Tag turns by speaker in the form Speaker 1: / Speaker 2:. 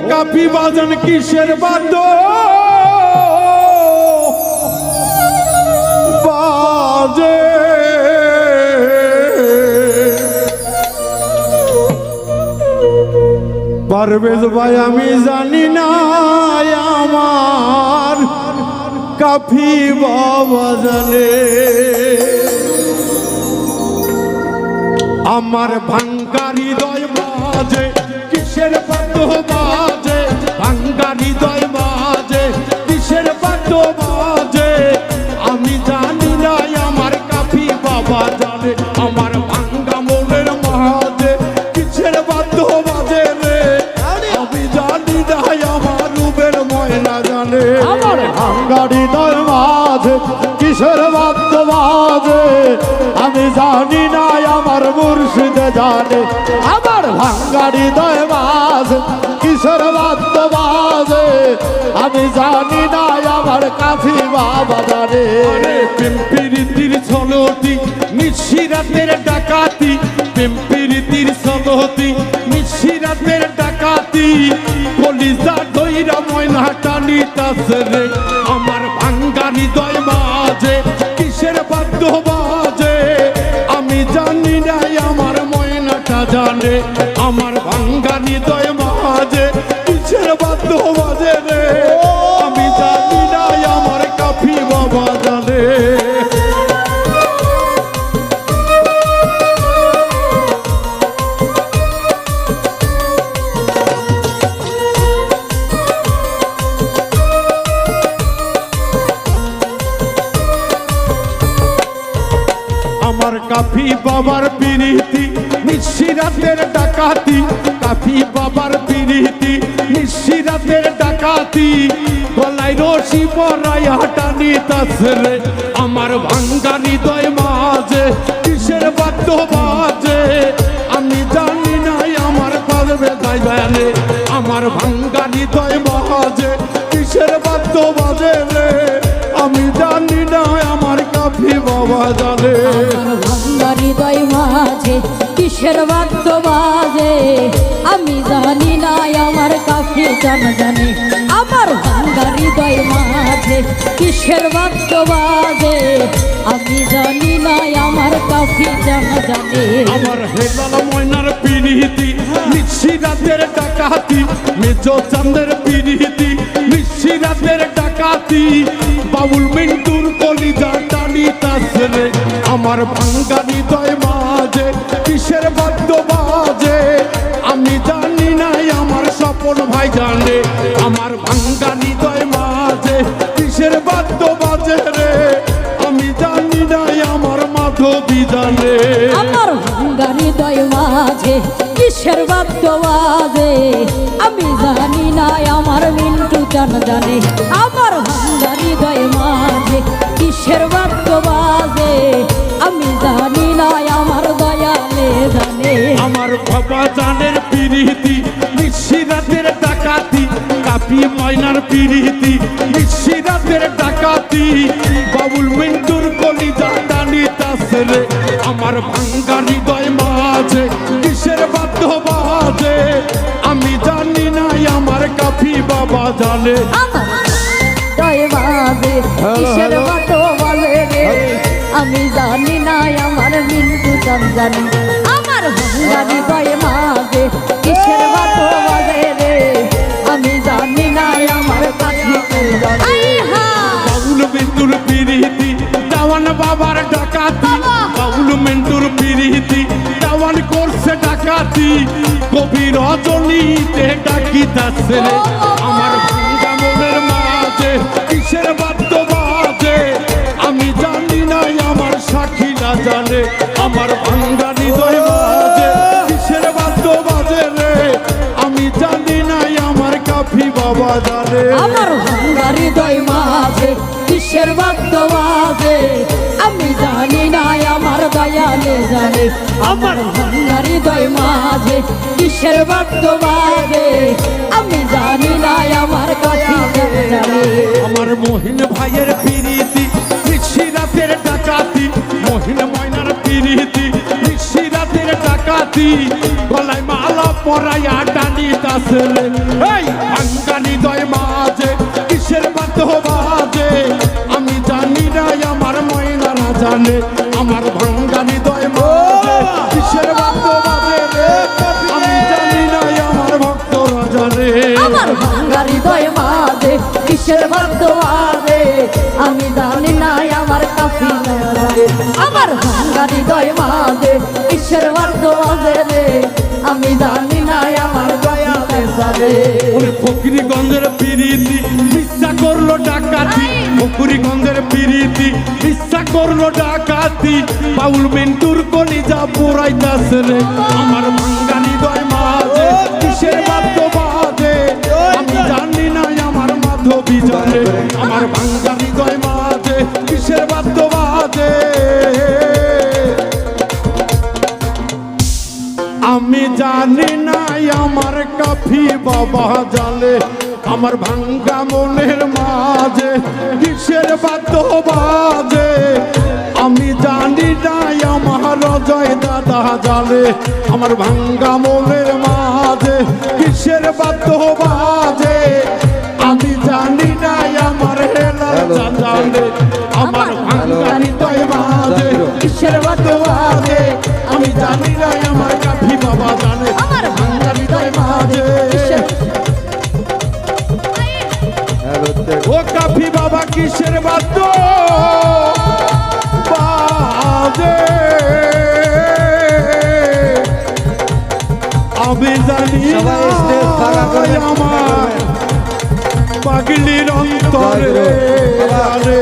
Speaker 1: কাফি বাজান কিসের বাদ্য বাজে পারভেজ ভাই আমি জানি না আমার কাফি বাবা জানে আমার ভাঙ্গা হৃদয় বাজে কিসের বাদ্য বাজে ভাঙ্গা হৃদয় বাজে কিসের বাদ্য বাজে আমি জানি না আমার কাফি বাবা জানে আমার ভাঙ্গা মনের মাঝে কিসের বাদ্য বাজে রে আমি জানি না আমার রূপের ময়না জানে
Speaker 2: আমার ভাঙ্গা হৃদয় মাঝে কিসের বাদ্য বাজে আমি জানি না আমার মুর্শিদ জানে আমার ভাঙ্গা হৃদয় মাঝে কিসের বাদ্য বাজে আমি জানি না আমার কাফি বাবা জানে
Speaker 1: প্রেম প্রীতির ছলতি নিশিরাতের ডাকাতি প্রেম প্রীতির ছলতি নিশিরাতের ডাকাতি কলিজা দইরা ময়না টানিতাছে রে আমার ভাঙ্গা হৃদয় বাজে কিসের বাদ্য বাজে আমি জানি না আমার ময়নাটা জানে আমার ভাঙ্গা হৃদয় বাজে কিসের বাদ্য বাজে রে আমি জানি না আমার কাফি বাবা জানে আমার কাফি বাবার প্রীতি নিশিরাতের ডাকাতি কাফি বাবার প্রীতি নিশিরাতের ডাকাতি গলায় রশি পরাই হাঁটানিতাছে রে আমার ভাঙ্গা হৃদয় মাঝে কিসের বাদ্য বাজে আমি জানি না আমার পারবে তাই জানে আমার ভাঙ্গা হৃদয় মাঝে কিসের বাদ্য বাজে রে আমি জানি না আমার কাফি বাবা জানে
Speaker 3: ভাঙ্গা হৃদয় মাঝে কিসের বাদ্য বাজে আমি জানি না আমার কাফি জানে আমার ভাঙ্গা হৃদয় মাঝে কিসের বাদ্য বাজে আমি জানি না আমার কাফি জানে
Speaker 1: আমার হেলাল ময়নার প্রীতি নিশিরাতের ডাকাতি মেজো চাঁদের প্রীতি নিশিরাতের ডাকাতি বাবুল মিন্টুর কলিজা টানিতাছে রে আমার ভাঙ্গা হৃদয় মাঝে কিসের বাদ্য বাজে আমি জানি না আমার স্বপন ভাই জানে আমার ভাঙ্গা হৃদয় মাঝে কিসের বাদ্য বাজে রে আমি জানি না আমার মাধবী জানে
Speaker 3: আমার ভাঙ্গা হৃদয় মাঝে কিসের বাদ্য বাজে আমি জানি না আমার মিন্টু জানে আমার ভাঙ্গা হৃদয় মাঝে কিসের বাদ্য বাজে আমি জানি না আমার দয়ালে জানে
Speaker 1: আমার বাবা জানের প্রীতি নিশিরাতের ডাকাতি কাফি ময়নার প্রীতি নিশিরাতের ডাকাতি বাবুল মিন্টুর কলিজা টানিতাছে রে আমার ভাঙ্গা হৃদয় মাঝে কিসের বাদ্য বাজে আমি জানি না আমার কাফি বাবা জানে
Speaker 3: আমার হৃদয় মাঝে কিসের বাদ্য বাজে রে আমি জানি না আমার মিন্টু জানে আমার ভাঙ্গা হৃদয় মাঝে কিসের বাদ্য বাজে রে আমি জানি না আমার কাফি জানে
Speaker 1: বাবুল মিন্টুর প্রীতি দেওয়ান বাবার ডাকাতি বাবুল মিন্টুর প্রীতি দেওয়ান করছে ডাকাতি কবি রজনীতে ডাকিতাছে রে আমার ভাঙ্গা মনের মাঝে কিসের বাদ্য বাজে আমি জানি না আমার সাক্ষীরা জানে আমার ভাঙ্গা হৃদয় মাঝে কিসের বাদ্য বাজে রে আমি জানি না আমার কাফি বাবা জানে
Speaker 3: আমার ভাঙ্গা হৃদয় মাঝে কিসের বাদ্য বাজে আমি জানি না আমার দয়ালে জানে আমার ভাঙ্গা হৃদয় মাঝে কিসের বাদ্য বাজে আমি জানি না আমার কাফি জানে
Speaker 1: আমার মহিন ভাইয়ের প্রীতি নিশিরাতের ডাকাতি মহিন ময়নার প্রীতি নিশিরাতের ডাকাতি ডাকাতি গলায় মালা পরাইয়া টানিতাছে রে এই ভাঙ্গানি দয় মাঝে কিসের বাদ্য বাজে আমি জানি না আমার ময়নারা জানে আমার ভাঙ্গানি দয় মাঝে কিসের বাদ্য বাজে রে আমি জানি না আমার ভক্তরা জানে
Speaker 3: আমার ভাঙ্গা হৃদয় মাঝে কিসের বাদ্য বাজে আমি জানি না আমার কাফিলা জানে আমার ভাঙ্গা হৃদয় মাঝে কিসের বাদ্য বাজে রে আমি জানি না আমার দয়ালে জানে
Speaker 1: ওরে ফকিরগঞ্জের পিরিতি মিথ্যা করলো ডাকাতি ফকিরগঞ্জের পিরিতি মিথ্যা করলো ডাকাতি বাউল মিন্টুর কলিজা পোড়াইতাছে রে আমার ভাঙ্গা হৃদয় মাঝে কিসের বাদ্য বাজে আমি জানি না আমার মাধবী জানে আমার ভাঙ্গা হৃদয় মাঝে কিসের বাদ্য বাজে আমি জানি না আমার কাফি বাবা জানে আমার ভাঙ্গা মনের মাঝে কিসের বাদ্য বাজে আমি জানি না আমার অজয় দাদা জানে আমার ভাঙ্গা মনের মাঝে কিসের বাদ্য বাজে আমি জানি না আমার হেলাল জানে আমার ভাঙ্গা হৃদয় মাঝে কিসের বাদ্য বাজে আমি জানি না আমার কাফি বাবা জানে
Speaker 3: আমার
Speaker 1: ভাঙ্গা হৃদয় মাঝে ও কাফি বাবা কিসের বাদ্য বাজে আমি জানি না আমার পাগলির অন্তরে জানে